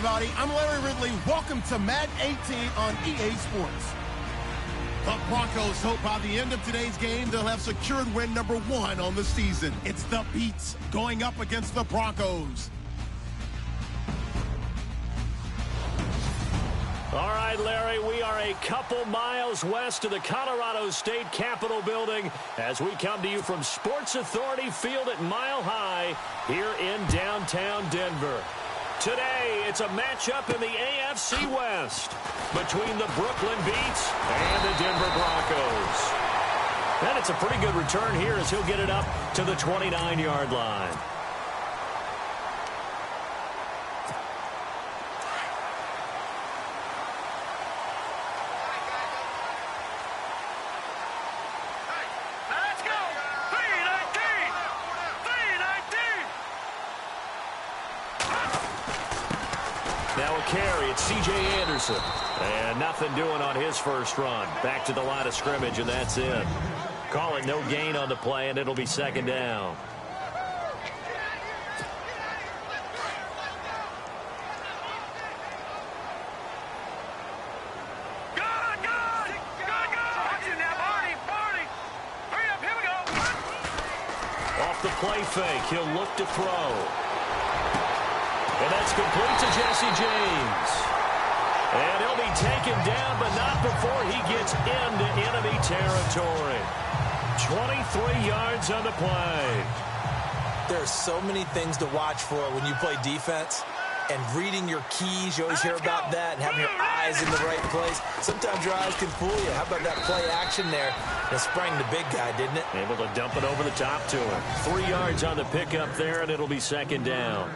everybody. I'm Larry Ridley. Welcome to Madden 18 on EA Sports. The Broncos hope by the end of today's game they'll have secured win number 1 on the season. It's the Beats going up against the Broncos. All right, Larry, we are a couple miles west of the Colorado State Capitol building as we come to you from Sports Authority Field at Mile High here in downtown Denver. Today, it's a matchup in the AFC West between the Brooklyn Beats and the Denver Broncos. And it's a pretty good return here as he'll get it up to the 29-yard line. Now a carry, it's C.J. Anderson. And nothing doing on his first run. Back to the line of scrimmage, and that's it. Call it no gain on the play, and it'll be second down. Off the play fake, he'll look to throw. And that's complete to Jesse James. And he'll be taken down, but not before he gets into enemy territory. 23 yards on the play. There are so many things to watch for when you play defense. And reading your keys, you always hear about that, and having your eyes in the right place. Sometimes your eyes can fool you. How about that play action there? It sprang the big guy, didn't it? Able to dump it over the top to him. 3 yards on the pickup there, and it'll be second down.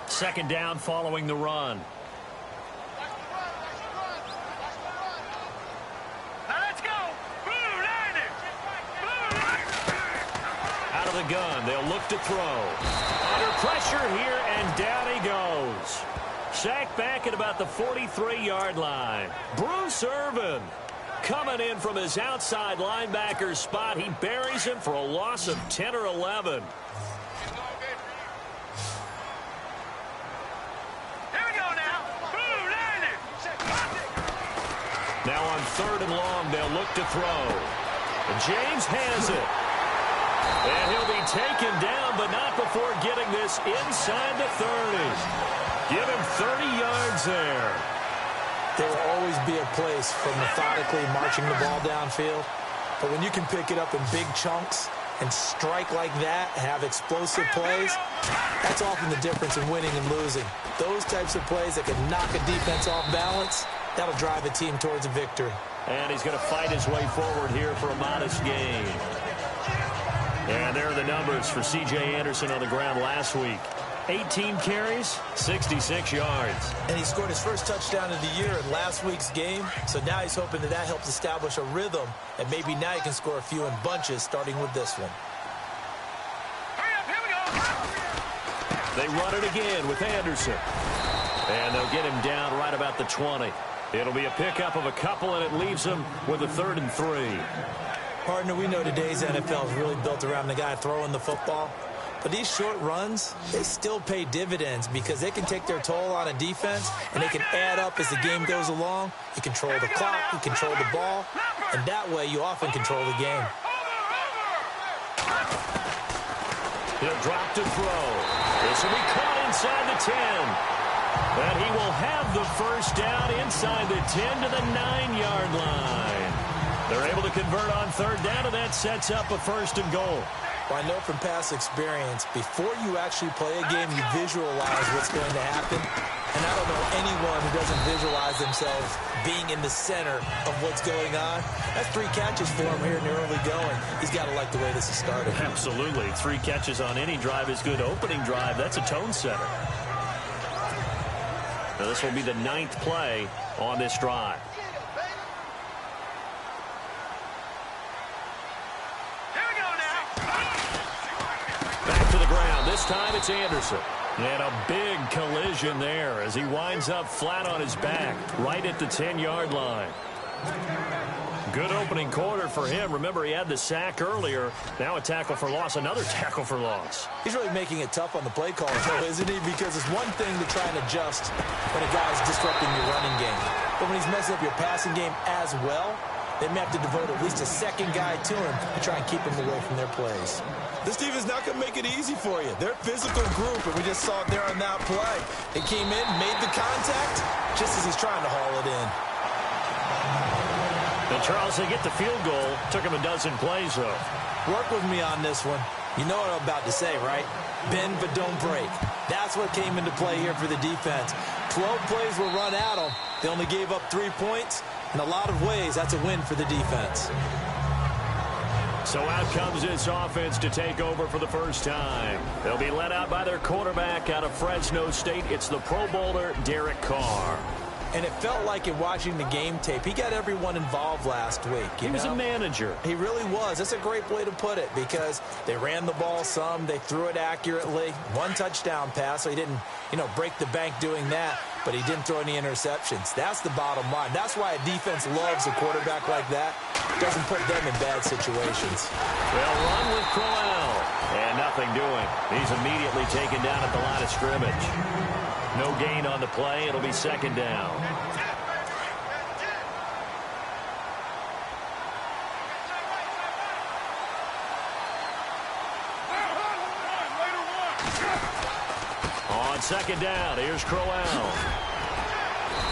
Second down following the run. Let's go. Out of the gun, they'll look to throw. Under pressure here, and down he goes. Sacked back at about the 43-yard line. Bruce Irvin coming in from his outside linebacker spot. He buries him for a loss of 10 or 11. Now on 3rd and long, they'll look to throw. And James has it. And he'll be taken down, but not before getting this inside the 30. Give him 30 yards there. There will always be a place for methodically marching the ball downfield. But when you can pick it up in big chunks and strike like that, have explosive plays, that's often the difference in winning and losing. Those types of plays that can knock a defense off balance, that'll drive a team towards a victory. And he's going to fight his way forward here for a modest gain. And there are the numbers for C.J. Anderson on the ground last week. 18 carries, 66 yards. And he scored his first touchdown of the year in last week's game. So now he's hoping that helps establish a rhythm. And maybe now he can score a few in bunches, starting with this one. They run it again with Anderson. And they'll get him down right about the 20. It'll be a pickup of a couple, and it leaves him with a 3rd and 3. Partner, we know today's NFL is really built around the guy throwing the football. But these short runs, they still pay dividends because they can take their toll on a defense, and they can add up as the game goes along. You control the clock, you control the ball, and that way you often control the game. He'll drop to throw. This will be caught inside the 10. And he will have the first down inside the 10 to the 9-yard line. They're able to convert on 3rd down, and that sets up a 1st and goal. Well, I know from past experience, before you actually play a game, you visualize what's going to happen. And I don't know anyone who doesn't visualize themselves being in the center of what's going on. That's 3 catches for him here in the early going. He's got to like the way this is started. Absolutely. 3 catches on any drive is good. Opening drive, that's a tone setter. Now this will be the 9th play on this drive. Back to the ground. This time it's Anderson. And a big collision there as he winds up flat on his back right at the 10-yard line. Good opening quarter for him. Remember, he had the sack earlier. Now a tackle for loss, another tackle for loss. He's really making it tough on the play caller, though, isn't he? Because it's one thing to try and adjust when a guy's disrupting your running game. But when he's messing up your passing game as well, they may have to devote at least a second guy to him to try and keep him away from their plays. This team is not going to make it easy for you. They're a physical group, and we just saw it there on that play. They came in, made the contact, just as he's trying to haul it in. And Charles, they get the field goal. Took him a dozen plays, though. Work with me on this one. You know what I'm about to say, right? Bend but don't break. That's what came into play here for the defense. 12 plays were run at them. They only gave up 3 points. In a lot of ways, that's a win for the defense. So out comes this offense to take over for the first time. They'll be led out by their quarterback out of Fresno State. It's the Pro Bowler, Derek Carr. And it felt like in watching the game tape, he got everyone involved last week. He was a manager. He really was. That's a great way to put it because they ran the ball some. They threw it accurately. 1 touchdown pass, so he didn't, break the bank doing that. But he didn't throw any interceptions. That's the bottom line. That's why a defense loves a quarterback like that. Doesn't put them in bad situations. They'll run with Crowell. And nothing doing. He's immediately taken down at the line of scrimmage. No gain on the play. It'll be second down. On second down, here's Crowell.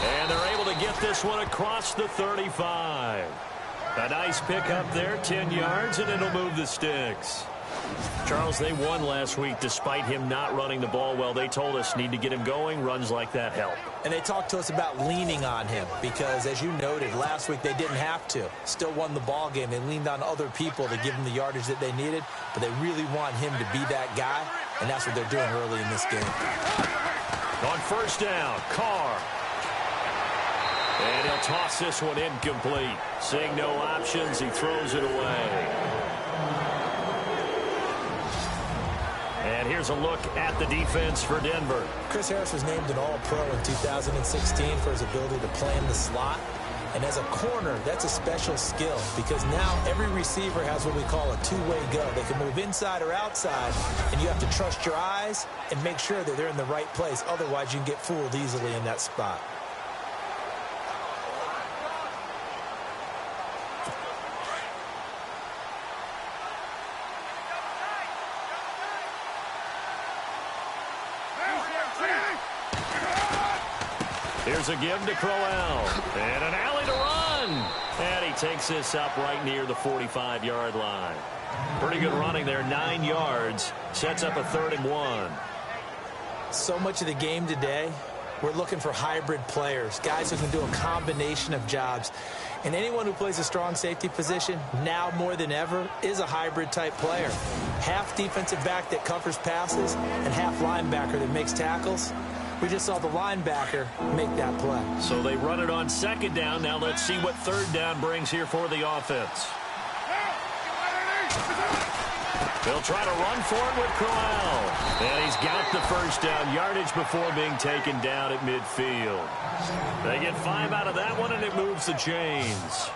And they're able to get this one across the 35. A nice pickup there, 10 yards, and it'll move the sticks. Charles, they won last week despite him not running the ball well. They told us need to get him going. Runs like that help. And they talked to us about leaning on him because, as you noted, last week they didn't have to. Still won the ball game. They leaned on other people to give them the yardage that they needed, but they really want him to be that guy, and that's what they're doing early in this game. On first down, Carr. And he'll toss this one incomplete. Seeing no options, he throws it away. And here's a look at the defense for Denver. Chris Harris was named an All-Pro in 2016 for his ability to play in the slot. And as a corner, that's a special skill because now every receiver has what we call a two-way go. They can move inside or outside, and you have to trust your eyes and make sure that they're in the right place. Otherwise, you can get fooled easily in that spot. Here's a give to Crowell. And an alley to run. And he takes this up right near the 45-yard line. Pretty good running there, 9 yards. Sets up a 3rd and 1. So much of the game today, we're looking for hybrid players, guys who can do a combination of jobs. And anyone who plays a strong safety position, now more than ever, is a hybrid-type player. Half defensive back that covers passes and half linebacker that makes tackles. We just saw the linebacker make that play. So they run it on second down. Now let's see what third down brings here for the offense. They'll try to run for it with Crowell. And he's got the first down yardage before being taken down at midfield. They get 5 out of that one, and it moves the chains.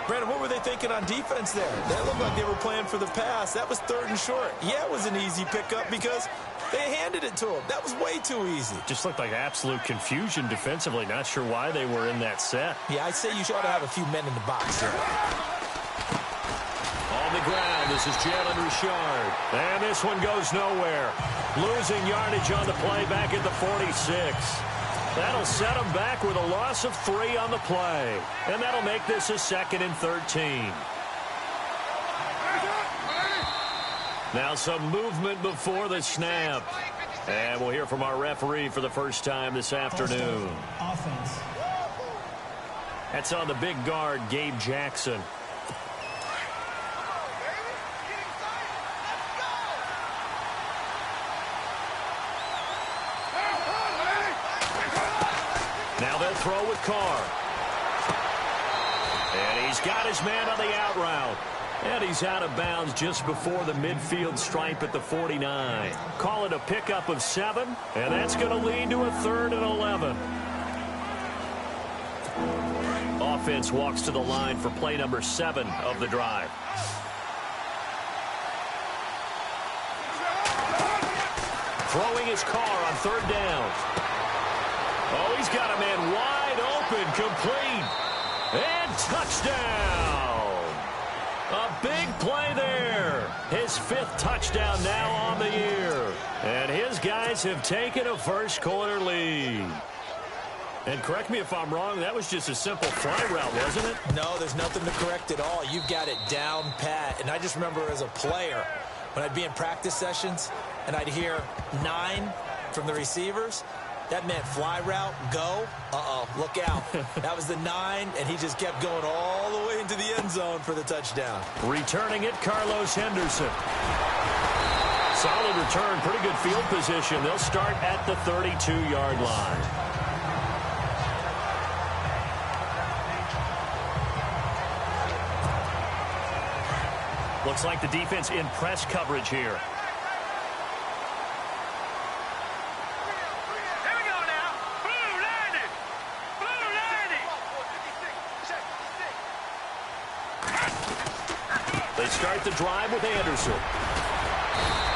Brandon, what were they thinking on defense there? That looked like they were playing for the pass. That was 3rd and short. Yeah, it was an easy pickup because they handed it to him. That was way too easy. Just looked like absolute confusion defensively. Not sure why they were in that set. Yeah, I'd say you ought to have a few men in the box here. On the ground, this is Jalen Richard. And this one goes nowhere. Losing yardage on the play back at the 46. That'll set them back with a loss of 3 on the play. And that'll make this a 2nd and 13. Now some movement before the snap. And we'll hear from our referee for the first time this afternoon. Offense. That's on the big guard, Gabe Jackson. Now they'll throw with Carr. And he's got his man on the out route. And he's out of bounds just before the midfield stripe at the 49. Call it a pickup of 7, and that's going to lead to a 3rd and 11. defense walks to the line for play number 7 of the drive. Throwing his car on 3rd down. Oh, he's got a man wide open, complete, and touchdown. A big play there. His 5th touchdown now on the year. And his guys have taken a first-quarter lead. And correct me if I'm wrong, that was just a simple fly route, wasn't it? No, there's nothing to correct at all. You've got it down pat. And I just remember as a player, when I'd be in practice sessions and I'd hear 9 from the receivers, that meant fly route, go, look out. That was the 9, and he just kept going all the way into the end zone for the touchdown. Returning it, Carlos Henderson. Solid return, pretty good field position. They'll start at the 32-yard line. Looks like the defense in press coverage here. They start the drive with Anderson.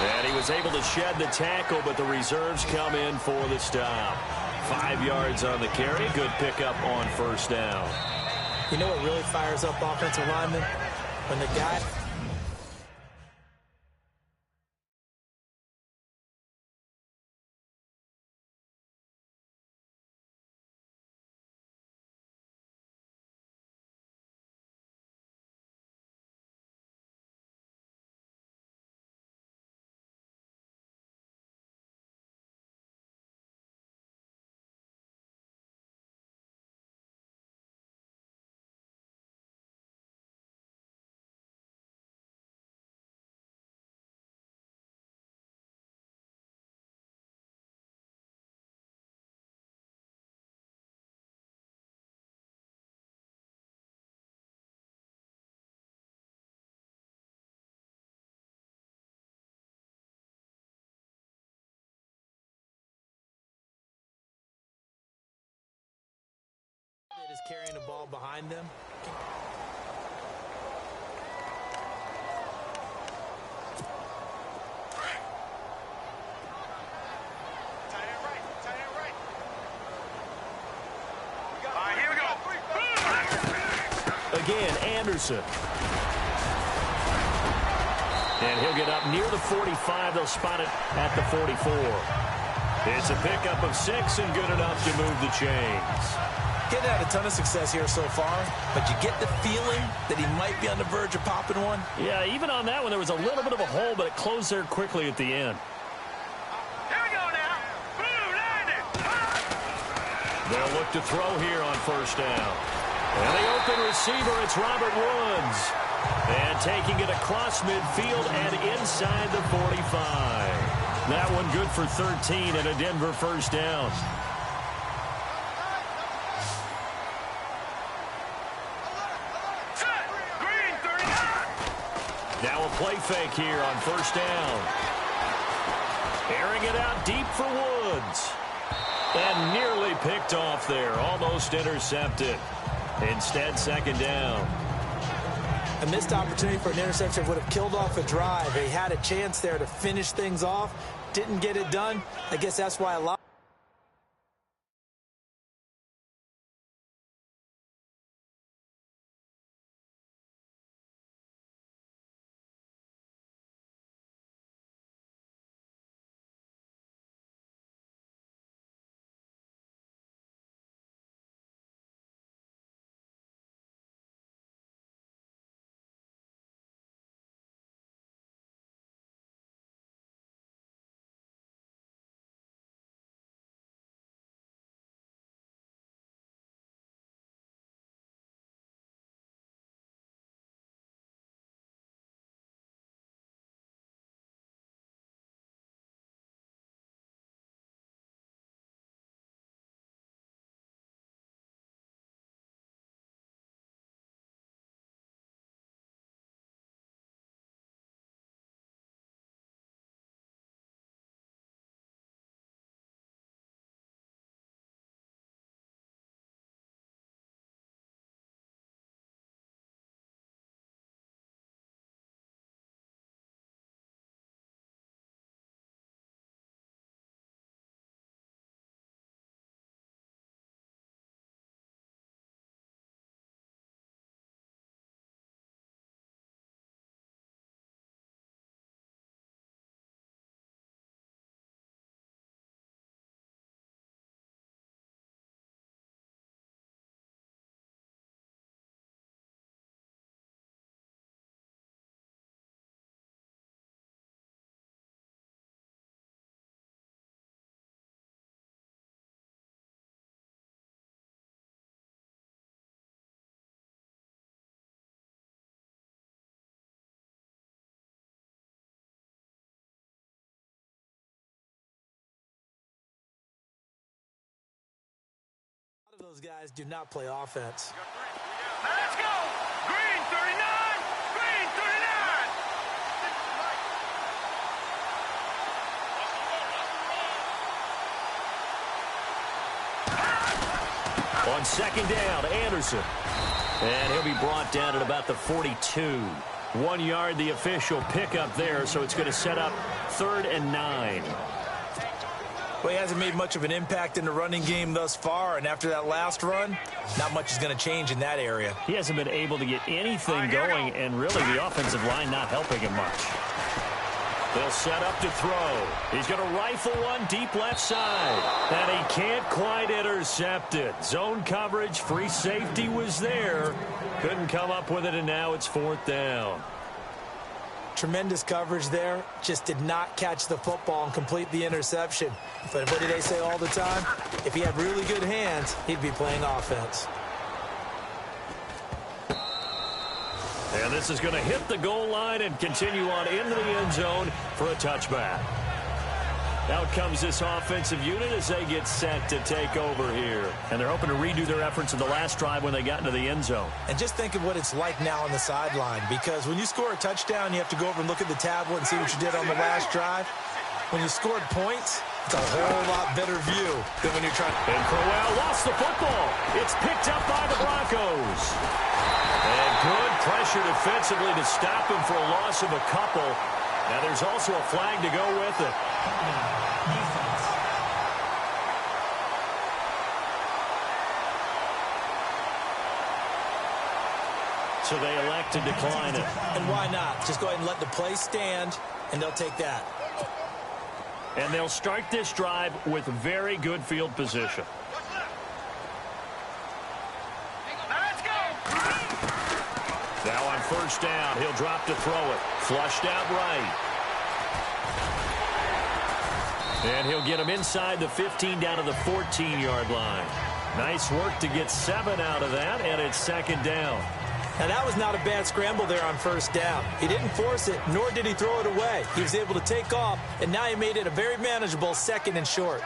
And he was able to shed the tackle, but the reserves come in for the stop. 5 yards on the carry. Good pickup on 1st down. You know what really fires up offensive linemen? When the guy... that is carrying the ball behind them. Again, Anderson. And he'll get up near the 45. They'll spot it at the 44. It's a pickup of 6 and good enough to move the chains. Getting had a ton of success here so far, but you get the feeling that he might be on the verge of popping one. Yeah, even on that one, there was a little bit of a hole, but it closed there quickly at the end. Here we go now. They'll look to throw here on 1st down. And the open receiver, it's Robert Woods. And taking it across midfield and inside the 45. That one good for 13 and a Denver 1st down. Now a play fake here on 1st down. Airing it out deep for Woods. And nearly picked off there. Almost intercepted. Instead, 2nd down. A missed opportunity for an interception would have killed off a drive. He had a chance there to finish things off. Didn't get it done. I guess that's why a lot those guys do not play offense. Let's go! Green 39! Green 39! On second down, Anderson. And he'll be brought down at about the 42. 1 yard, the official pickup there, so it's going to set up 3rd and 9. Well, he hasn't made much of an impact in the running game thus far, and after that last run, not much is going to change in that area. He hasn't been able to get anything going, and really the offensive line not helping him much. They'll set up to throw. He's going to rifle one deep left side. And he can't quite intercept it. Zone coverage, free safety was there. Couldn't come up with it, and now it's 4th down. Tremendous coverage there. Just did not catch the football and complete the interception. But what do they say all the time? If he had really good hands, he'd be playing offense. And this is going to hit the goal line and continue on into the end zone for a touchback. Out comes this offensive unit as they get set to take over here. And they're hoping to redo their efforts in the last drive when they got into the end zone. And just think of what it's like now on the sideline, because when you score a touchdown, you have to go over and look at the tablet and see what you did on the last drive. When you scored points, it's a whole lot better view than when you're trying. And Crowell lost the football. It's picked up by the Broncos. And good pressure defensively to stop him for a loss of a couple. Now there's also a flag to go with it. So they elect to decline it. And why not? Just go ahead and let the play stand, and they'll take that. And they'll start this drive with very good field position. Let's go! Now on 1st down, he'll drop to throw it. Flushed out right. And he'll get him inside the 15 down to the 14-yard line. Nice work to get 7 out of that, and it's 2nd down. Now, that was not a bad scramble there on 1st down. He didn't force it, nor did he throw it away. He was able to take off, and now he made it a very manageable 2nd and short.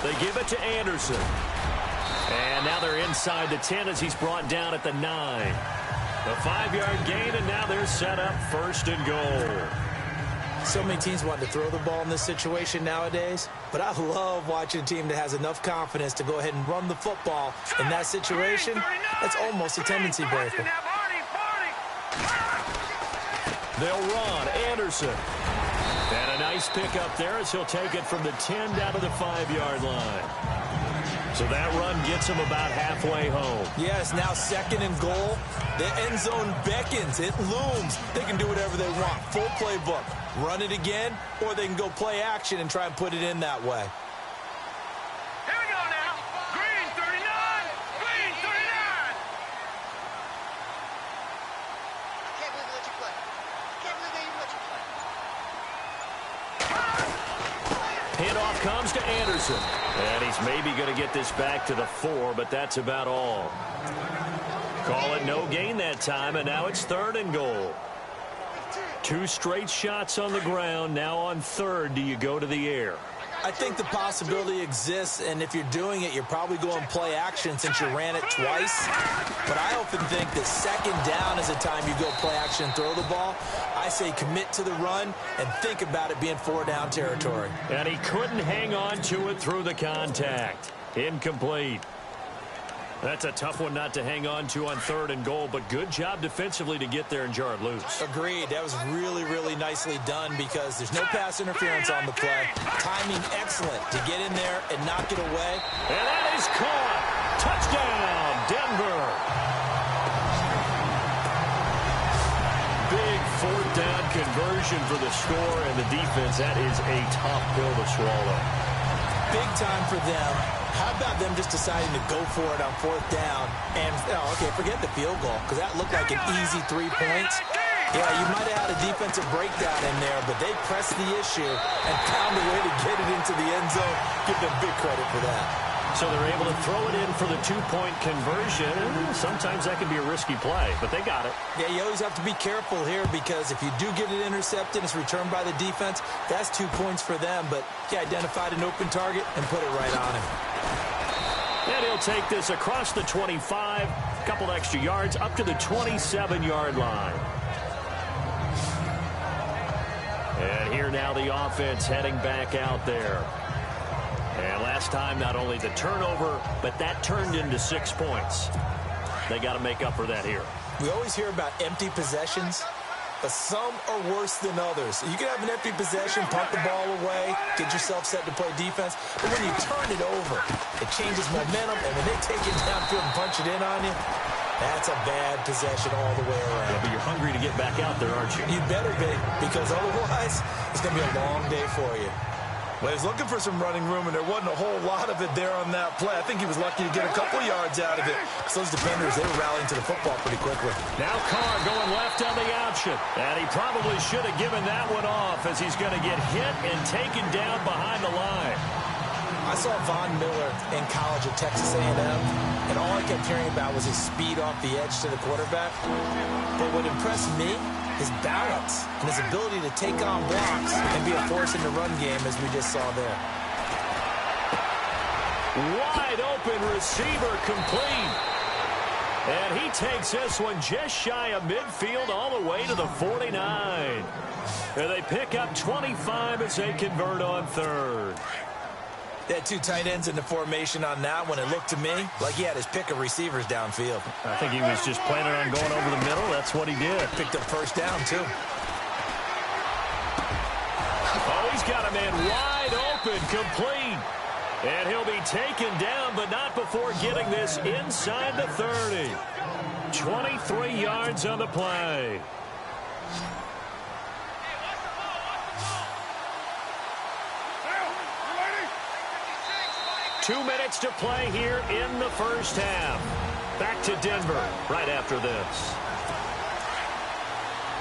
They give it to Anderson. And now they're inside the 10 as he's brought down at the 9. A 5-yard gain, and now they're set up 1st and goal. So many teams want to throw the ball in this situation nowadays, but I love watching a team that has enough confidence to go ahead and run the football in that situation. That's almost a tendency breaker. They'll run. Anderson. And a nice pickup there as he'll take it from the 10 down to the 5-yard line. So that run gets him about halfway home. Yes, now 2nd and goal. The end zone beckons. It looms. They can do whatever they want. Full playbook. Run it again, or they can go play action and try and put it in that way. Here we go now. Green 39! Green 39! I can't believe they let you play. I can't believe they even let you play. Handoff comes to Anderson. And he's maybe going to get this back to the 4, but that's about all. Call it no gain that time, and now it's 3rd and goal. 2 straight shots on the ground. Now on 3rd, do you go to the air? I think the possibility exists, and if you're doing it, you're probably going play action since you ran it twice. But I often think that 2nd down is the time you go play action and throw the ball. I say commit to the run and think about it being 4-down territory. And he couldn't hang on to it through the contact. Incomplete. That's a tough one not to hang on to on 3rd and goal, but good job defensively to get there and jar it loose. Agreed. That was really, really nicely done because there's no pass interference on the play. Timing excellent to get in there and knock it away. And that is caught. Touchdown, Denver. Big 4th down conversion for the score, and the defense, that is a tough pill to swallow. Big time for them. How about them just deciding to go for it on 4th down? And, okay, forget the field goal, because that looked like an easy 3 points. Yeah, you might have had a defensive breakdown in there, but they pressed the issue and found a way to get it into the end zone. Give them big credit for that. So they're able to throw it in for the two-point conversion. Sometimes that can be a risky play, but they got it. Yeah, you always have to be careful here because if you do get it intercepted, it's returned by the defense. That's 2 points for them, but he identified an open target and put it right on him. And he'll take this across the 25, a couple extra yards, up to the 27-yard line. And here now the offense heading back out there. And last time, not only the turnover, but that turned into 6 points. They got to make up for that here. We always hear about empty possessions, but some are worse than others. You can have an empty possession, punt the ball away, get yourself set to play defense, but when you turn it over, it changes momentum, and when they take it downfield and punch it in on you, that's a bad possession all the way around. Yeah, but you're hungry to get back out there, aren't you? You better be, because otherwise, it's going to be a long day for you. Well, he was looking for some running room, and there wasn't a whole lot of it there on that play. I think he was lucky to get a couple yards out of it. Because those defenders, they were rallying to the football pretty quickly. Now Carr going left on the option. And he probably should have given that one off as he's going to get hit and taken down behind the line. I saw Von Miller in college at Texas A&M, and all I kept hearing about was his speed off the edge to the quarterback. But what impressed me, his balance and his ability to take on blocks and be a force in the run game, as we just saw there. Wide open receiver complete. And he takes this one just shy of midfield all the way to the 49. And they pick up 25 as they convert on third. They had two tight ends in the formation on that one. It looked to me like he had his pick of receivers downfield. I think he was just planning on going over the middle. That's what he did. Picked up first down, too. Oh, he's got a man wide open, complete. And he'll be taken down, but not before getting this inside the 30. 23 yards on the play. 2 minutes to play here in the first half. Back to Denver right after this.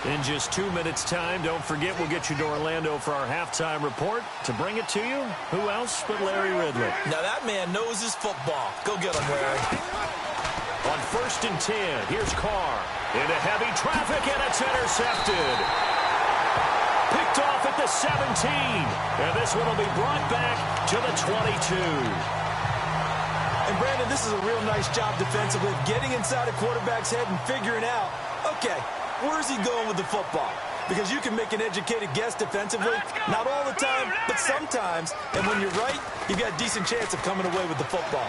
In just 2 minutes' time, don't forget we'll get you to Orlando for our halftime report. To bring it to you, who else but Larry Ridley? Now that man knows his football. Go get him, Larry. On 1st and 10, here's Carr. Into heavy traffic, and it's intercepted. Picked off at the 17. And this one will be brought back to the 22. And, Brandon, this is a real nice job defensively, getting inside a quarterback's head and figuring out, okay, where's he going with the football? Because you can make an educated guess defensively, not all the time, but sometimes. And when you're right, you've got a decent chance of coming away with the football.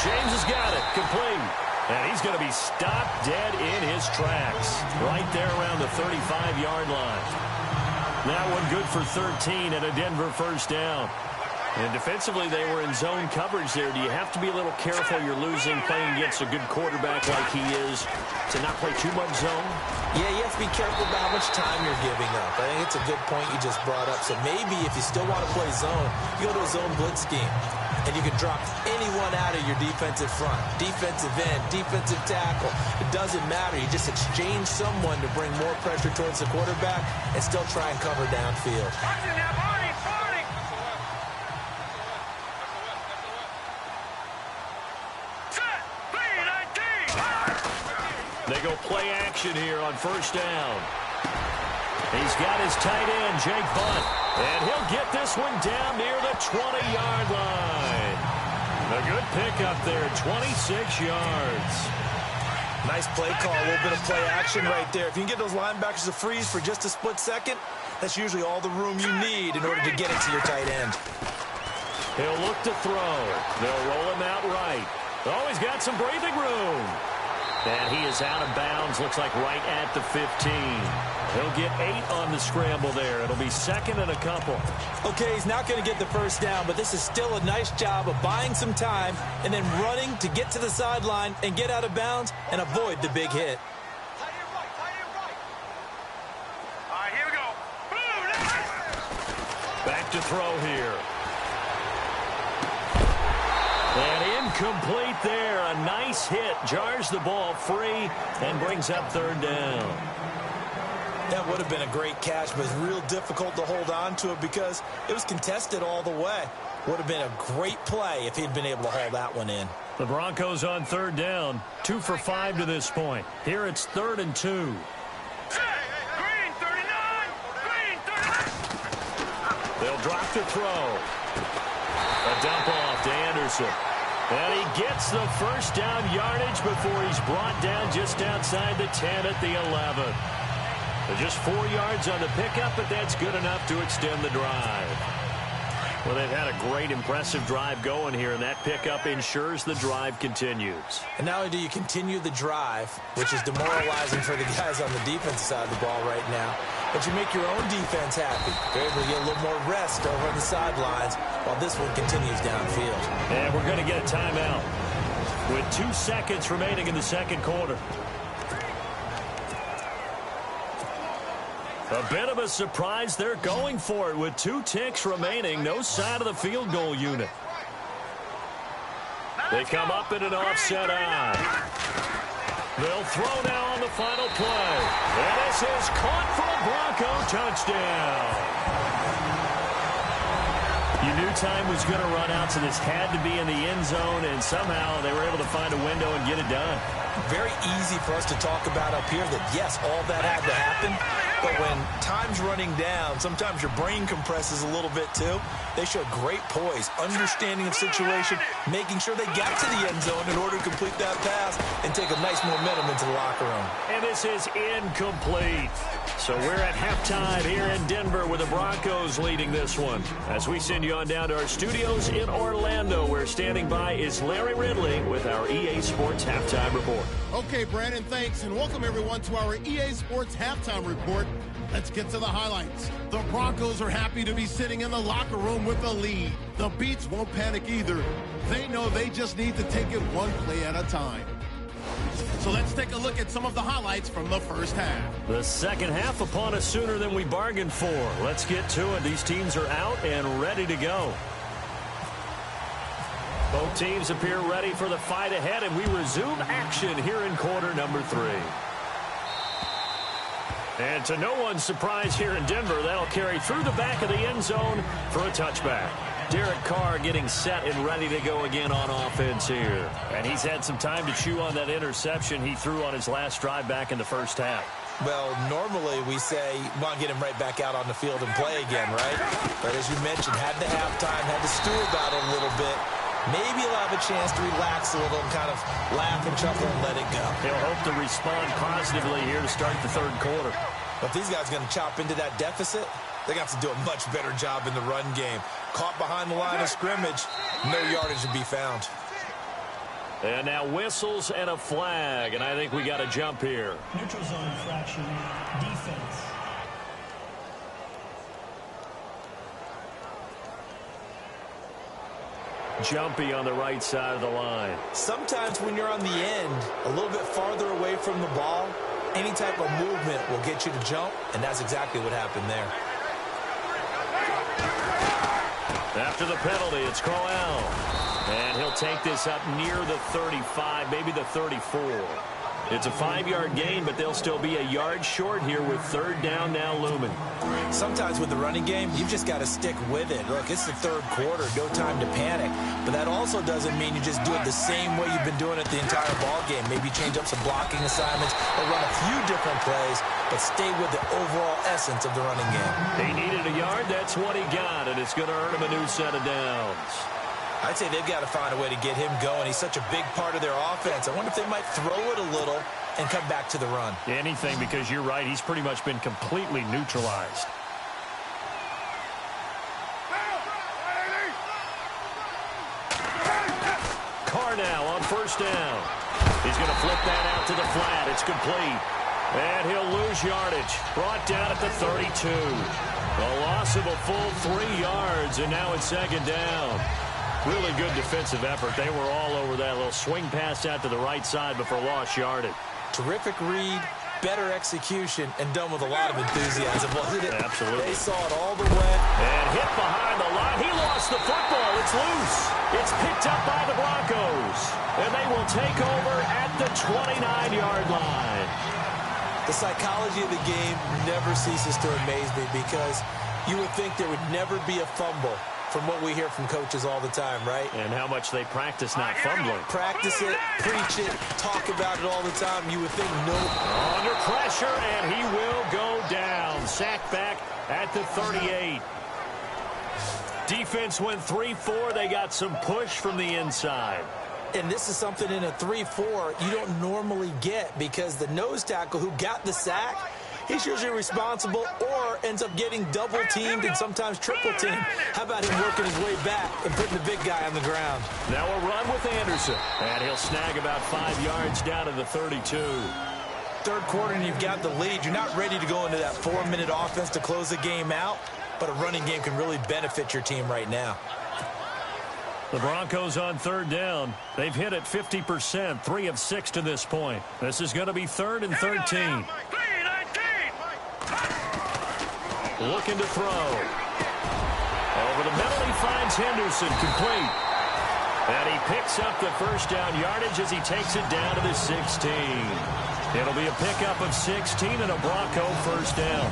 James has got it, complete. And he's going to be stopped dead in his tracks. Right there around the 35-yard line. That one good for 13 and a Denver first down. And defensively, they were in zone coverage there. Do you have to be a little careful? You're losing playing against a good quarterback like he is to not play too much zone? Yeah, you have to be careful about how much time you're giving up. I think it's a good point you just brought up. So maybe if you still want to play zone, you go to a zone blitz scheme. And you can drop anyone out of your defensive front. Defensive end, defensive tackle. It doesn't matter. You just exchange someone to bring more pressure towards the quarterback and still try and cover downfield. They go play action here on first down. He's got his tight end, Jake Bunt. And he'll get this one down near the 20-yard line. A good pickup there, 26 yards. Nice play call, a little bit of play action right there. If you can get those linebackers to freeze for just a split second, that's usually all the room you need in order to get it to your tight end. He'll look to throw. They'll roll him out right. Oh, he's got some breathing room. And he is out of bounds, looks like right at the 15. He'll get 8 on the scramble there. It'll be second and a couple. Okay, he's not going to get the first down, but this is still a nice job of buying some time and then running to get to the sideline and get out of bounds and avoid the big hit. All right, here we go. Back to throw here. And incomplete there. A nice hit. Jars the ball free and brings up third down. That would have been a great catch, but it's real difficult to hold on to it because it was contested all the way. Would have been a great play if he'd been able to haul that one in. The Broncos on third down, 2 for 5 to this point. Here it's 3rd and 2. Green 39! Green 39! They'll drop to throw. A dump off to Anderson. And he gets the first down yardage before he's brought down just outside the 10 at the 11. So just 4 yards on the pickup, but that's good enough to extend the drive. Well, they've had a great, impressive drive going here, and that pickup ensures the drive continues. And not only do you continue the drive, which is demoralizing for the guys on the defensive side of the ball right now, but you make your own defense happy. They're able to get a little more rest over on the sidelines while this one continues downfield. And we're going to get a timeout with 2 seconds remaining in the second quarter. A bit of a surprise. They're going for it with 2 ticks remaining. No sign of the field goal unit. They come up in an offset eye. They'll throw now on the final play. And this is caught for a Bronco touchdown. You knew time was going to run out, so this had to be in the end zone, and somehow they were able to find a window and get it done. Very easy for us to talk about up here that, yes, all that had to happen, but when time's running down, sometimes your brain compresses a little bit too. They showed great poise, understanding of situation, making sure they got to the end zone in order to complete that pass and take a nice momentum into the locker room. And this is incomplete. So we're at halftime here in Denver with the Broncos leading this one. As we send you on down to our studios in Orlando, where standing by is Larry Ridley with our EA Sports Halftime Report. Okay, Brandon, thanks, and welcome everyone to our EA Sports Halftime Report. Let's get to the highlights. The Broncos are happy to be sitting in the locker room with a lead. The Beats won't panic either. They know they just need to take it one play at a time. So let's take a look at some of the highlights from the first half. The second half upon us sooner than we bargained for. Let's get to it. These teams are out and ready to go. Both teams appear ready for the fight ahead, and we resume action here in quarter number 3. And to no one's surprise here in Denver, that'll carry through the back of the end zone for a touchback. Derek Carr getting set and ready to go again on offense here. And he's had some time to chew on that interception he threw on his last drive back in the first half. Well, normally we say, well, get him right back out on the field and play again, right? But as you mentioned, had the halftime, had to stew about it a little bit. Maybe he'll have a chance to relax a little and kind of laugh and chuckle and let it go. He'll hope to respond positively here to start the third quarter. But if these guys are going to chop into that deficit, they're going to have to do a much better job in the run game. Caught behind the line of scrimmage, no yardage to be found. And now whistles and a flag, and I think we got a jump here. Neutral zone infraction, defense. Jumpy on the right side of the line. Sometimes when you're on the end, a little bit farther away from the ball, any type of movement will get you to jump, and that's exactly what happened there. After the penalty, it's Crowell. And he'll take this up near the 35, maybe the 34. It's a 5-yard gain, but they'll still be a yard short here with third down now looming. Sometimes with the running game, you've just got to stick with it. Look, it's the third quarter, no time to panic. But that also doesn't mean you just do it the same way you've been doing it the entire ball game. Maybe change up some blocking assignments or run a few different plays, but stay with the overall essence of the running game. He needed a yard, that's what he got, and it's going to earn him a new set of downs. I'd say they've got to find a way to get him going. He's such a big part of their offense. I wonder if they might throw it a little and come back to the run. Anything, because you're right. He's pretty much been completely neutralized. Carr now on first down. He's going to flip that out to the flat. It's complete. And he'll lose yardage. Brought down at the 32. A loss of a full 3 yards, and now it's second down. Really good defensive effort. They were all over that little swing pass out to the right side before lost yardage. Terrific read, better execution, and done with a lot of enthusiasm, wasn't it? Absolutely. They saw it all the way. And hit behind the line. He lost the football. It's loose. It's picked up by the Broncos. And they will take over at the 29-yard line. The psychology of the game never ceases to amaze me because you would think there would never be a fumble from what we hear from coaches all the time, right? And how much they practice not fumbling. Practice it, preach it, talk about it all the time. You would think no. Under pressure, and he will go down. Sack back at the 38. Defense went 3-4. They got some push from the inside. And this is something in a 3-4 you don't normally get, because the nose tackle who got the sack, he's usually responsible or ends up getting double-teamed and sometimes triple-teamed. How about him working his way back and putting the big guy on the ground? Now a run with Anderson. And he'll snag about 5 yards down to the 32. Third quarter and you've got the lead. You're not ready to go into that 4-minute offense to close the game out, but a running game can really benefit your team right now. The Broncos on third down. They've hit it 50%, 3 of 6 to this point. This is going to be 3rd and 13. Looking to throw. Over the middle, he finds Henderson, complete. And he picks up the first down yardage as he takes it down to the 16. It'll be a pickup of 16 and a Bronco first down.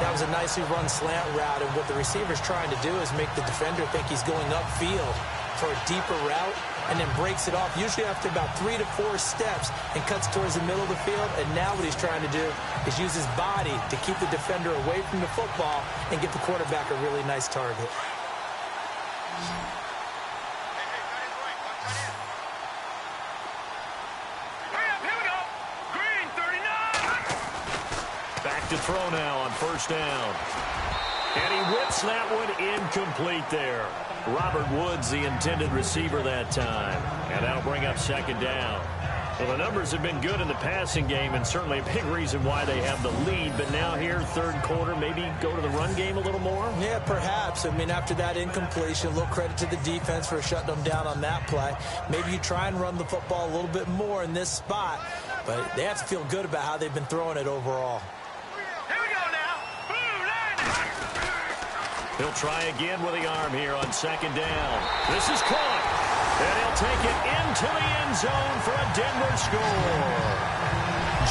That was a nicely run slant route, and what the receiver's trying to do is make the defender think he's going upfield for a deeper route, and then breaks it off, usually after about 3 to 4 steps, and cuts towards the middle of the field. And now what he's trying to do is use his body to keep the defender away from the football and get the quarterback a really nice target. Back to throw now on first down. And he whips that one incomplete there. Robert Woods, the intended receiver that time. And that'll bring up second down. Well, the numbers have been good in the passing game, and certainly a big reason why they have the lead. But now here, third quarter, maybe go to the run game a little more? Yeah, perhaps. I mean, after that incompletion, a little credit to the defense for shutting them down on that play. Maybe you try and run the football a little bit more in this spot. But they have to feel good about how they've been throwing it overall. He'll try again with the arm here on second down. This is caught. And he'll take it into the end zone for a Denver score.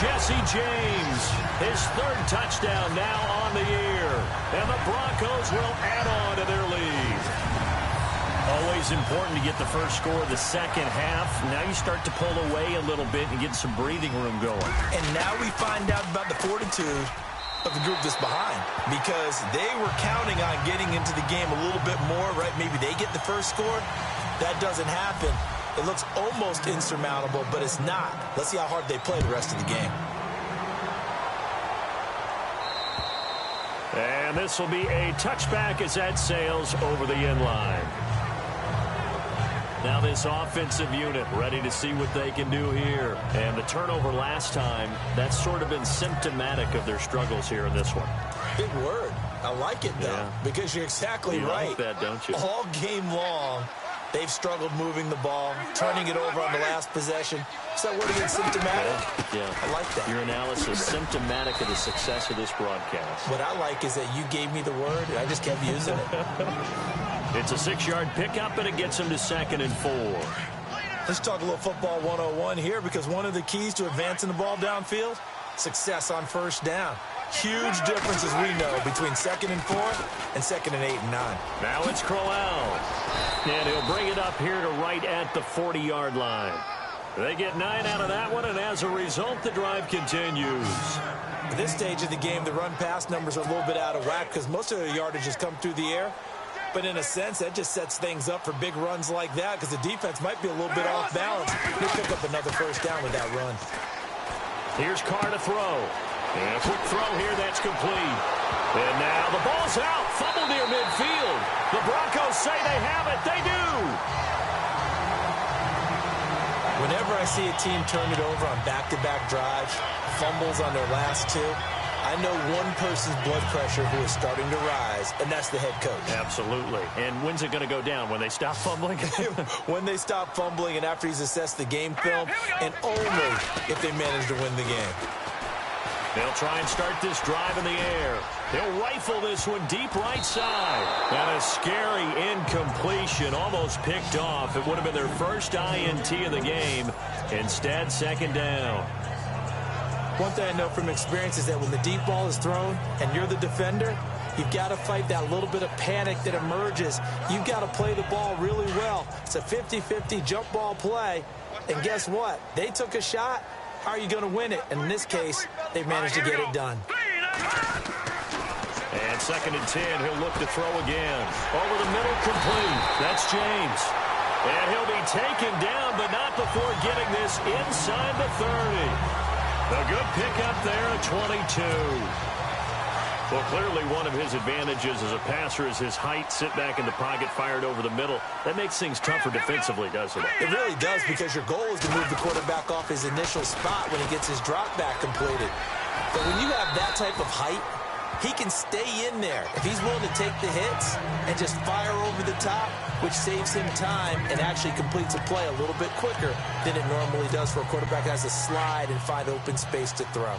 Jesse James, his 3rd touchdown now on the year. And the Broncos will add on to their lead. Always important to get the first score of the second half. Now you start to pull away a little bit and get some breathing room going. And now we find out about the fortitude of the group that's behind, because they were counting on getting into the game a little bit more, right? Maybe they get the first score. That doesn't happen. It looks almost insurmountable, but it's not. Let's see how hard they play the rest of the game. And this will be a touchback as that sails over the end line. Now this offensive unit ready to see what they can do here. And the turnover last time, that's sort of been symptomatic of their struggles here in this one. Big word. I like it, though, because you're exactly right. You like that, don't you? All game long, they've struggled moving the ball, turning it over on the last possession. Is that word again, symptomatic? Yeah. I like that. Your analysis, symptomatic of the success of this broadcast. What I like is that you gave me the word, and I just kept using it. It's a 6-yard pickup, and it gets him to 2nd and 4. Let's talk a little football 101 here, because one of the keys to advancing the ball downfield, success on first down. Huge difference, as we know, between 2nd and 4 and 2nd and 8 and 9. Now it's Crowell. And he'll bring it up here to right at the 40-yard line. They get 9 out of that one, and as a result, the drive continues. At this stage of the game, the run-pass numbers are a little bit out of whack because most of the yardage has come through the air. But in a sense, that just sets things up for big runs like that, because the defense might be a little bit off balance. He'll pick up another first down with that run. Here's Carr to throw. And a quick throw here, that's complete. And now the ball's out. Fumble near midfield. The Broncos say they have it. They do. Whenever I see a team turn it over on back-to-back drives, fumbles on their last 2, I know one person's blood pressure who is starting to rise, and that's the head coach. Absolutely. And when's it going to go down? When they stop fumbling? When they stop fumbling and after he's assessed the game film, and only if they manage to win the game. They'll try and start this drive in the air. They'll rifle this one deep right side. And a scary incompletion, almost picked off. It would have been their first INT of the game. Instead, 2nd down. One thing I know from experience is that when the deep ball is thrown and you're the defender, You've got to fight that little bit of panic that emerges. You've got to play the ball really well. It's a 50-50 jump ball play. And guess what? They took a shot. How are you going to win it? And in this case, they've managed to get it done. And 2nd and 10, he'll look to throw again. Over the middle, complete. That's James. And he'll be taken down, but not before getting this inside the 30. A good pickup there at 22. Well, clearly one of his advantages as a passer is his height. Sit back in the pocket, fired over the middle. That makes things tougher defensively, doesn't it? It really does, because your goal is to move the quarterback off his initial spot when he gets his drop back completed. But when you have that type of height, he can stay in there if he's willing to take the hits and just fire over the top, which saves him time and actually completes a play a little bit quicker than it normally does for a quarterback that has to slide and find open space to throw.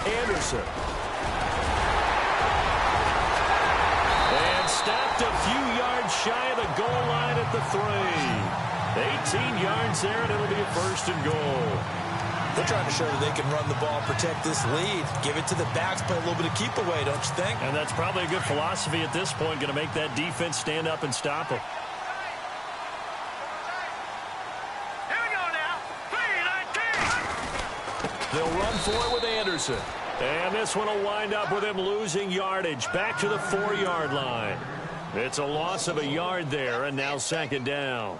Anderson. And stopped a few yards shy of the goal line at the 3. 18 yards there, and it'll be a 1st and goal. They're trying to show that they can run the ball, protect this lead, give it to the backs, play a little bit of keep away, don't you think? And that's probably a good philosophy at this point, going to make that defense stand up and stop them. Here we go now. 3-19. They'll run for it with Anderson. And this one will wind up with him losing yardage back to the 4-yard line. It's a loss of a yard there, and now 2nd down.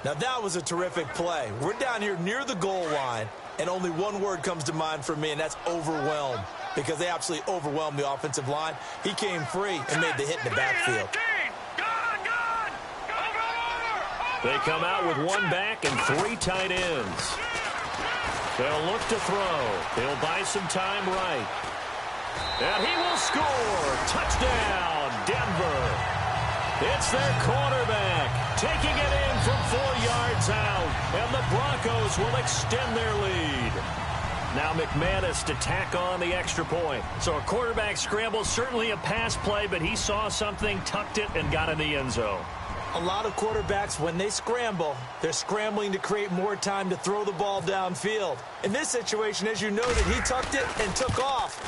Now that was a terrific play. We're down here near the goal line, and only one word comes to mind for me, and that's overwhelmed, because they absolutely overwhelmed the offensive line. He came free and made the hit in the backfield. They come out with 1 back and 3 tight ends. They'll look to throw. He'll buy some time right. And he will score. Touchdown, Denver. It's their quarterback taking it in from 4 yards out. And the Broncos will extend their lead. Now McManus to tack on the extra point. So a quarterback scramble, certainly a pass play, but he saw something, tucked it, and got in the end zone. A lot of quarterbacks, when they scramble, they're scrambling to create more time to throw the ball downfield. In this situation, as you noted, he tucked it and took off.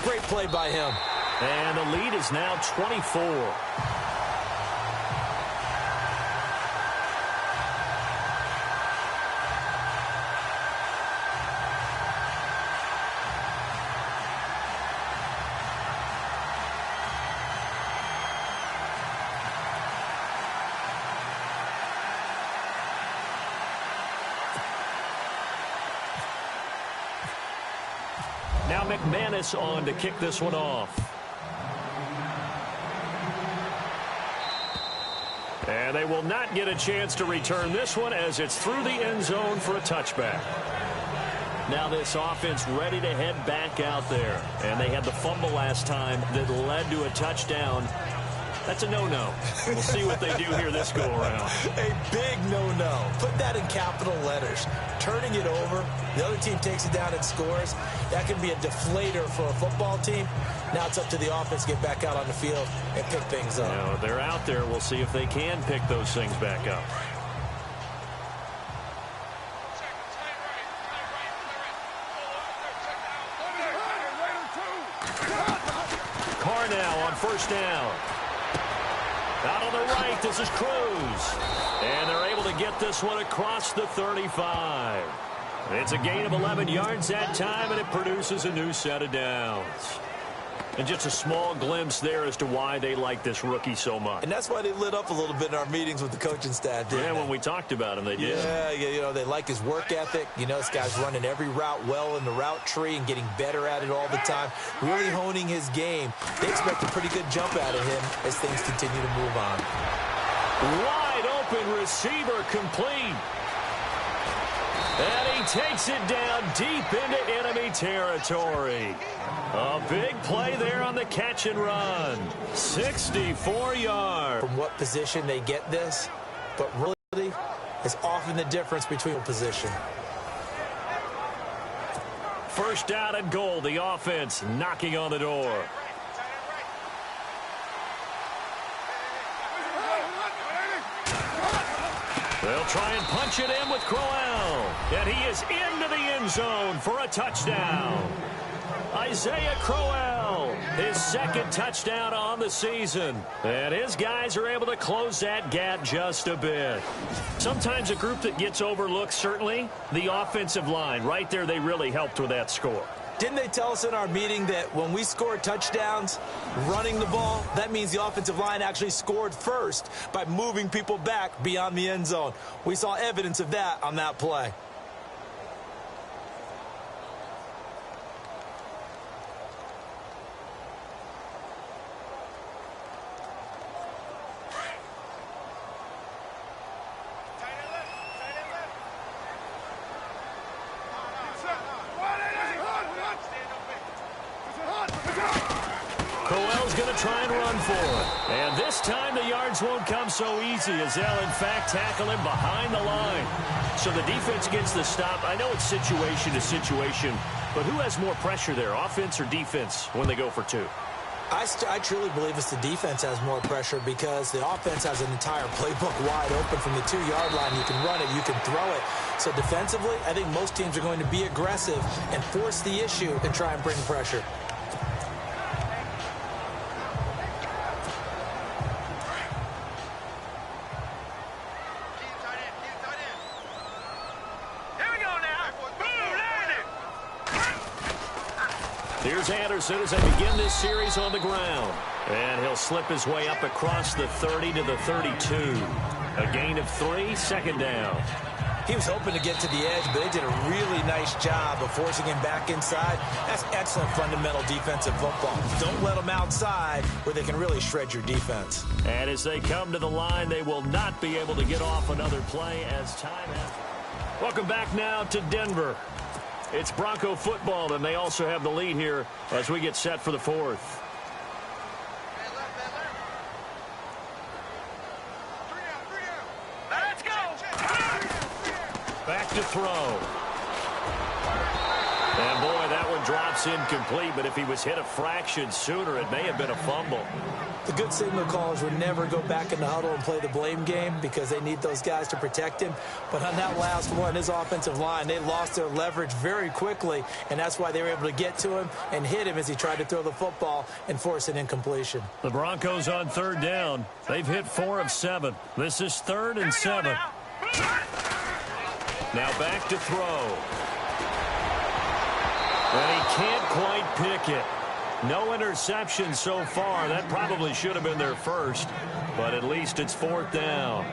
Great play by him. And the lead is now 24. Now McManus on to kick this one off. And they will not get a chance to return this one as it's through the end zone for a touchback. Now this offense ready to head back out there. And they had the fumble last time that led to a touchdown. That's a no-no. We'll see what they do here this go-around. A big no-no. Put that in capital letters. Turning it over, the other team takes it down and scores. That can be a deflator for a football team. Now it's up to the offense to get back out on the field and pick things up. Now, they're out there. We'll see if they can pick those things back up. Carr now on 1st down. Out on the right, this is Cruz. And they're able to get this one across the 35. It's a gain of 11 yards that time, and it produces a new set of downs. And just a small glimpse there as to why they like this rookie so much. And that's why they lit up a little bit in our meetings with the coaching staff, didn't they? When we talked about him, they did. Yeah, you know, they like his work ethic. You know, this guy's running every route well in the route tree and getting better at it all the time, really honing his game. They expect a pretty good jump out of him as things continue to move on. Wide open receiver complete. And he takes it down deep into enemy territory. A big play there on the catch and run. 64 yards. From what position they get this, but really, it's often the difference between position. 1st down and goal. The offense knocking on the door. They'll try and punch it in with Crowell. And he is into the end zone for a touchdown. Isaiah Crowell, his second touchdown on the season. And his guys are able to close that gap just a bit. Sometimes a group that gets overlooked, certainly, the offensive line. Right there, they really helped with that score. Didn't they tell us in our meeting that when we score touchdowns running the ball, that means the offensive line actually scored first by moving people back beyond the end zone? We saw evidence of that on that play. Crowell's going to try and run for it. And this time the yards won't come so easy as they'll, in fact, tackle him behind the line. So the defense gets the stop. I know it's situation to situation, but who has more pressure there, offense or defense, when they go for two? I truly believe it's the defense has more pressure because the offense has an entire playbook wide open from the 2-yard line. You can run it, you can throw it. So defensively, I think most teams are going to be aggressive and force the issue and try and bring pressure. Here's Anderson as they begin this series on the ground. And he'll slip his way up across the 30 to the 32. A gain of 3, second down. He was hoping to get to the edge, but they did a really nice job of forcing him back inside. That's excellent fundamental defensive football. Don't let them outside where they can really shred your defense. And as they come to the line, they will not be able to get off another play as time has. Welcome back now to Denver. It's Bronco football, and they also have the lead here as we get set for the fourth. Let's go. Back to throw. And, boy, that one drops incomplete, but if he was hit a fraction sooner, it may have been a fumble. The good signal callers would never go back in the huddle and play the blame game because they need those guys to protect him. But on that last one, his offensive line, they lost their leverage very quickly, and that's why they were able to get to him and hit him as he tried to throw the football and force an incompletion. The Broncos on third down. They've hit 4 of 7. This is 3rd and 7. Now back to throw. And he can't quite pick it. No interception so far. That probably should have been their first, but at least it's 4th down.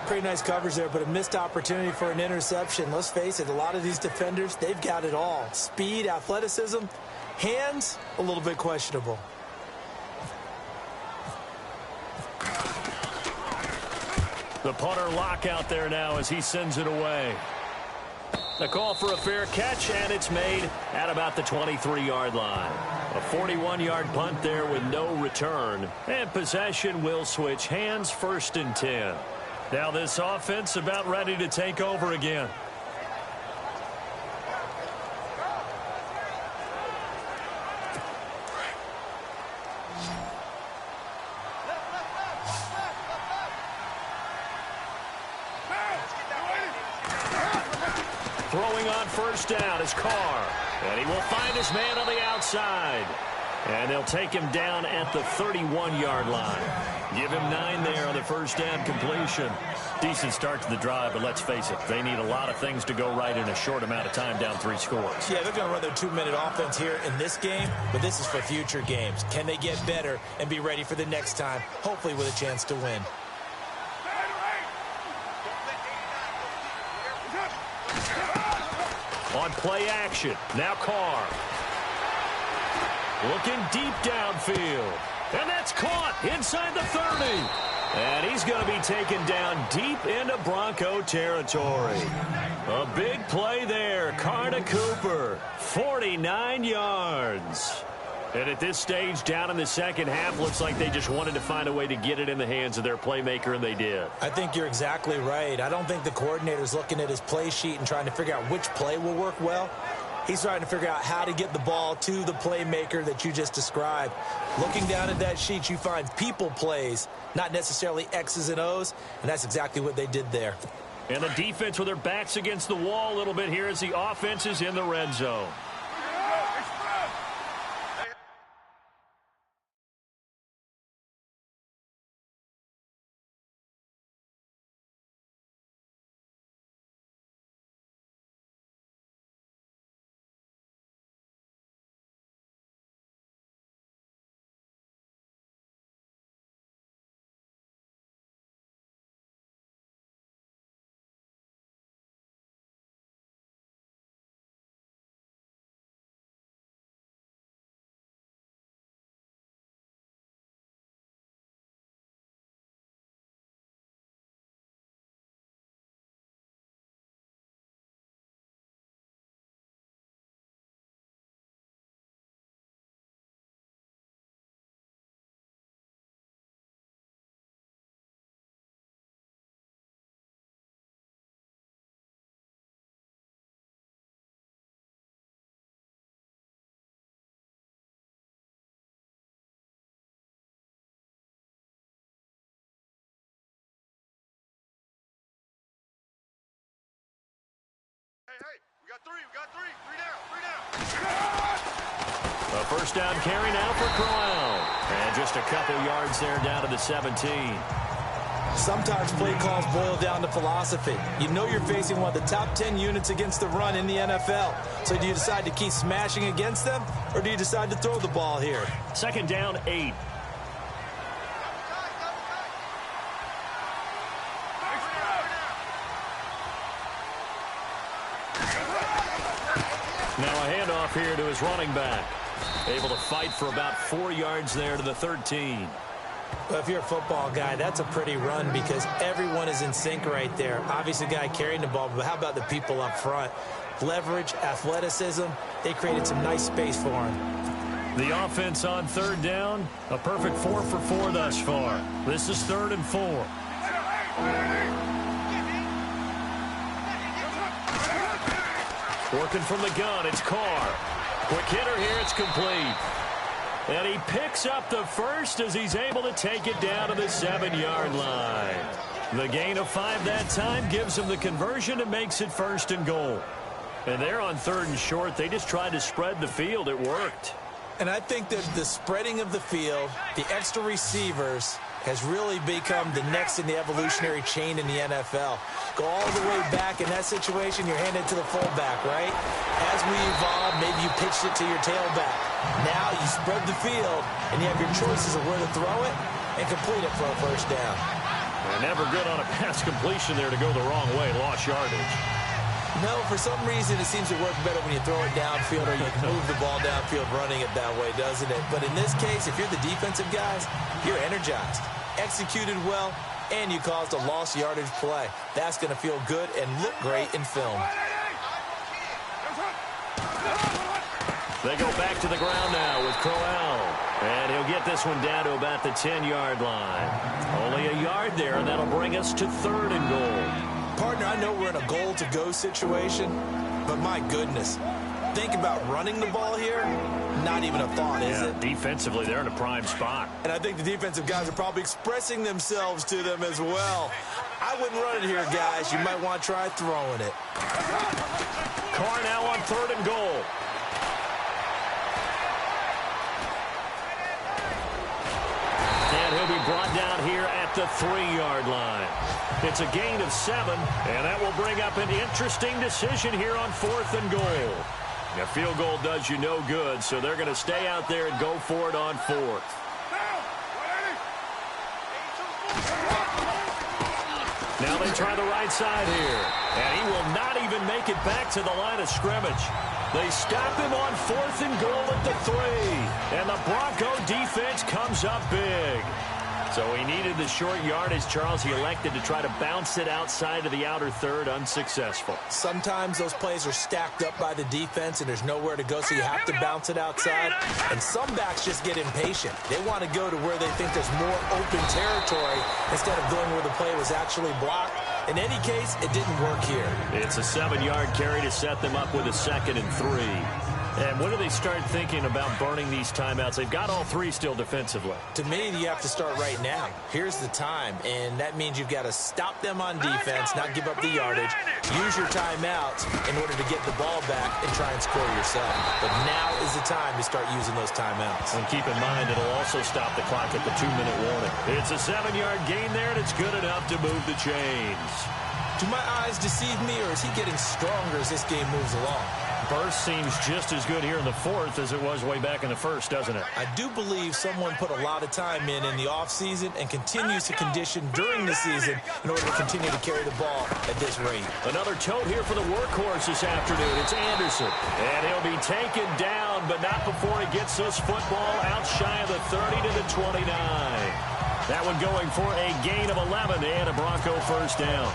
Pretty nice coverage there, but a missed opportunity for an interception. Let's face it, a lot of these defenders, they've got it all. Speed, athleticism, hands, a little bit questionable. The punter lock out there now as he sends it away. The call for a fair catch, and it's made at about the 23-yard line. A 41-yard punt there with no return. And possession will switch hands, 1st and 10. Now this offense about ready to take over again. Throwing on 1st down is Carr. And he will find his man on the outside. And they'll take him down at the 31-yard line. Give him 9 there on the 1st down completion. Decent start to the drive, but let's face it, they need a lot of things to go right in a short amount of time, down 3 scores. Yeah, they're going to run their 2-minute offense here in this game, but this is for future games. Can they get better and be ready for the next time, hopefully with a chance to win? On play action, now Carr. Looking deep downfield. And that's caught inside the 30. And he's going to be taken down deep into Bronco territory. A big play there. Carr to Cooper. 49 yards. And at this stage, down in the second half, looks like they just wanted to find a way to get it in the hands of their playmaker, and they did. I think you're exactly right. I don't think the coordinator's looking at his play sheet and trying to figure out which play will work well. He's trying to figure out how to get the ball to the playmaker that you just described. Looking down at that sheet, you find people plays, not necessarily X's and O's, and that's exactly what they did there. And the defense with their backs against the wall a little bit here as the offense is in the red zone. Hey, we got three. Three down. A first down carry now for Crowell. And just a couple yards there down to the 17. Sometimes play calls boil down to philosophy. You know you're facing one of the top 10 units against the run in the NFL. So do you decide to keep smashing against them, or do you decide to throw the ball here? Second down, 8. Now a handoff here to his running back. Able to fight for about 4 yards there to the 13. Well, if you're a football guy, that's a pretty run because everyone is in sync right there. Obviously, the guy carrying the ball, but how about the people up front? Leverage, athleticism, they created some nice space for him. The offense on third down, a perfect 4 for 4 thus far. This is 3rd and 4. Working from the gun, it's Carr. Quick hitter here, it's complete. And he picks up the first as he's able to take it down to the 7-yard line. The gain of 5 that time gives him the conversion and makes it 1st and goal. And they're on 3rd and short. They just tried to spread the field. It worked. And I think that the spreading of the field, the extra receivers, has really become the next in the evolutionary chain in the NFL. Go all the way back. In that situation, you're handed to the fullback, right? As we evolve, maybe you pitched it to your tailback. Now you spread the field, and you have your choices of where to throw it and complete it for a first down. And never good on a pass completion there to go the wrong way. Lost yardage. No, for some reason, it seems to work better when you throw it downfield or you can move the ball downfield running it that way, doesn't it? But in this case, if you're the defensive guys, you're energized, executed well, and you caused a lost yardage play. That's going to feel good and look great in film. They go back to the ground now with Crowell. And he'll get this one down to about the 10-yard line. Only a yard there, and that'll bring us to 3rd and goal. Partner, I know we're in a goal-to-go situation, but my goodness, think about running the ball here. Not even a thought, is it? Defensively, they're in a prime spot. And I think the defensive guys are probably expressing themselves to them as well. I wouldn't run it here, guys. You might want to try throwing it. Carr now on 3rd and goal. And he'll be brought down here at the 3-yard line. It's a gain of 7, and that will bring up an interesting decision here on 4th and goal. A field goal does you no good, so they're going to stay out there and go for it on 4th. Now they try the right side here, and he will not even make it back to the line of scrimmage. They stop him on 4th and goal at the 3, and the Bronco defense comes up big. So he needed the short yardage, Charles. He elected to try to bounce it outside of the outer third, unsuccessful. Sometimes those plays are stacked up by the defense and there's nowhere to go, so you have to bounce it outside. And some backs just get impatient. They want to go to where they think there's more open territory instead of going where the play was actually blocked. In any case, it didn't work here. It's a 7-yard carry to set them up with a 2nd and 3. And when do they start thinking about burning these timeouts? They've got all 3 still defensively. To me, you have to start right now. Here's the time, and that means you've got to stop them on defense, not give up the yardage, use your timeouts in order to get the ball back and try and score yourself. But now is the time to start using those timeouts. And keep in mind, it'll also stop the clock at the 2-minute warning. It's a 7-yard gain there, and it's good enough to move the chains. Do my eyes deceive me, or is he getting stronger as this game moves along? Burst seems just as good here in the 4th as it was way back in the 1st, doesn't it? I do believe someone put a lot of time in the offseason and continues to condition during the season in order to continue to carry the ball at this rate. Another tote here for the workhorse this afternoon. It's Anderson. And he'll be taken down, but not before he gets this football out shy of the 30 to the 29. That one going for a gain of 11 and a Bronco first down.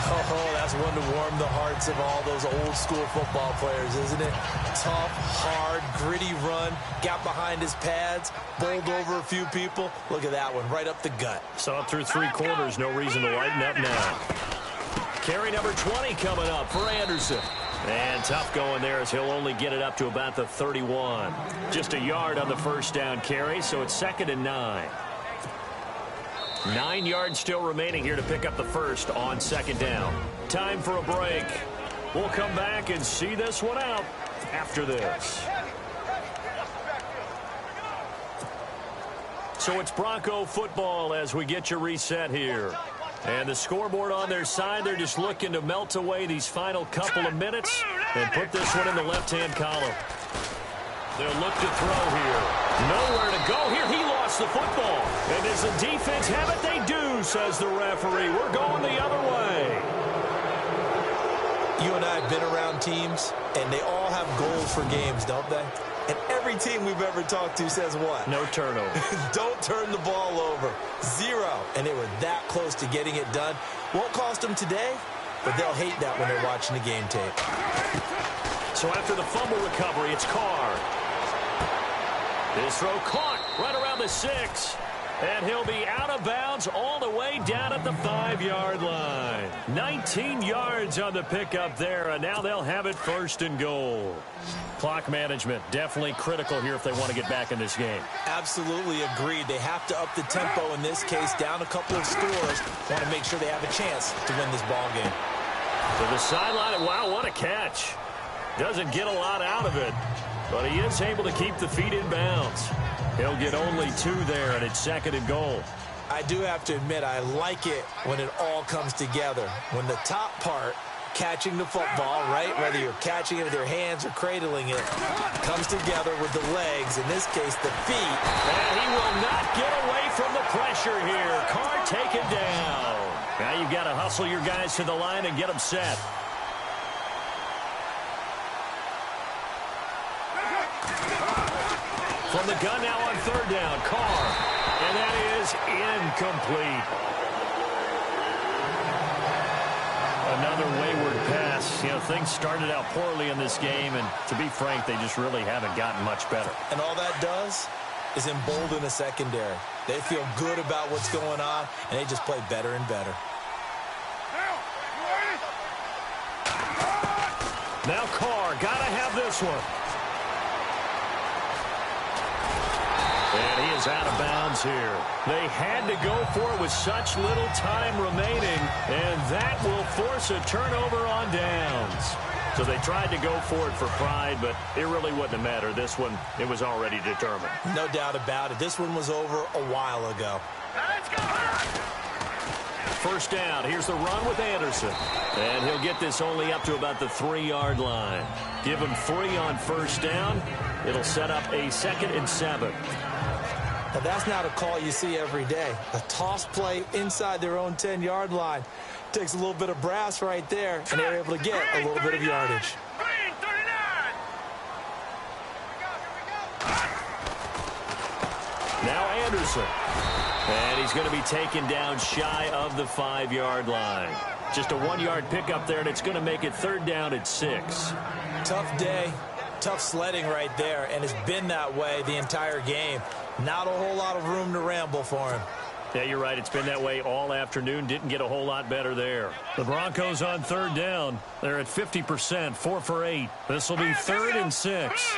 Oh, that's one to warm the hearts of all those old-school football players, isn't it? Tough, hard, gritty run, got behind his pads, bowled over a few people. Look at that one, right up the gut. Saw it through 3 quarters, no reason to lighten up now. Carry number 20 coming up for Anderson. And tough going there as he'll only get it up to about the 31. Just a yard on the first down carry, so it's 2nd and 9. 9 yards still remaining here to pick up the first on 2nd down. Time for a break. We'll come back and see this one out after this. So it's Bronco football as we get you reset here. And the scoreboard on their side, they're just looking to melt away these final couple of minutes and put this one in the left-hand column. They'll look to throw here. Nowhere to go here. He lost the football. And does the defense have it? They do, says the referee. We're going the other way. You and I have been around teams, and they all have goals for games, don't they? And every team we've ever talked to says what? No turnover. Don't turn the ball over. 0. And they were that close to getting it done. Won't cost them today, but they'll hate that when they're watching the game tape. So after the fumble recovery, it's Carr. His throw caught right around the 6. And he'll be out of bounds all the way down at the 5-yard line. 19 yards on the pickup there, and now they'll have it 1st and goal. Clock management definitely critical here if they want to get back in this game. Absolutely agreed. They have to up the tempo in this case, down a couple of scores. Want to make sure they have a chance to win this ball game. To the sideline, wow, what a catch. Doesn't get a lot out of it, but he is able to keep the feet in bounds. He'll get only 2 there, and it's 2nd and goal. I do have to admit, I like it when it all comes together. When the top part, catching the football, right, whether you're catching it with your hands or cradling it, comes together with the legs, in this case, the feet. And he will not get away from the pressure here. Carr taken down. Now you've got to hustle your guys to the line and get them set. From the gun now on 3rd down, Carr. And that is incomplete. Another wayward pass. You know, things started out poorly in this game, and to be frank, they just really haven't gotten much better. And all that does is embolden a secondary. They feel good about what's going on, and they just play better and better. Now Carr, gotta have this one. And he is out of bounds here. They had to go for it with such little time remaining, and that will force a turnover on downs. So they tried to go for it for pride, but it really wouldn't have mattered. This one, it was already determined. No doubt about it. This one was over a while ago. First down. Here's the run with Anderson. And he'll get this only up to about the 3-yard line. Give him 3 on first down. It'll set up a 2nd and 7. Now, that's not a call you see every day. A toss play inside their own 10-yard line. Takes a little bit of brass right there, and they're able to get a little bit of yardage. Now Anderson. And he's going to be taken down shy of the 5-yard line. Just a 1-yard pickup there, and it's going to make it 3rd down at 6. Tough day. Tough sledding right there, and it's been that way the entire game. Not a whole lot of room to ramble for him. Yeah, you're right. It's been that way all afternoon. Didn't get a whole lot better there. The Broncos on third down. They're at 50%, 4 for 8. This will be 3rd and 6.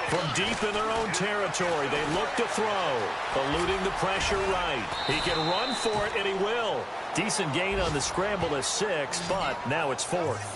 From deep in their own territory, they look to throw. Eluding the pressure right. He can run for it, and he will. Decent gain on the scramble to 6, but now it's 4th.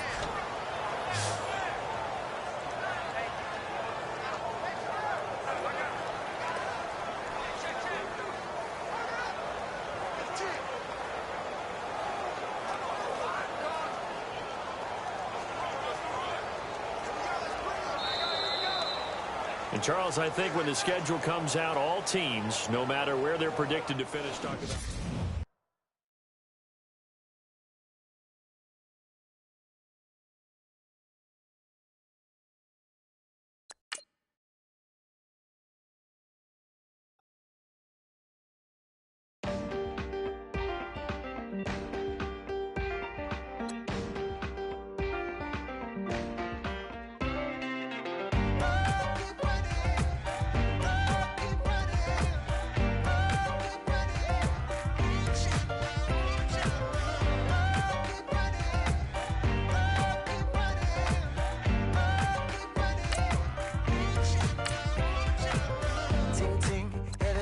And, Charles, I think when the schedule comes out, all teams, no matter where they're predicted to finish, talk about.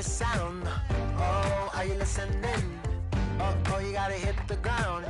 Sound, oh, are you listening? Oh, you gotta hit the ground.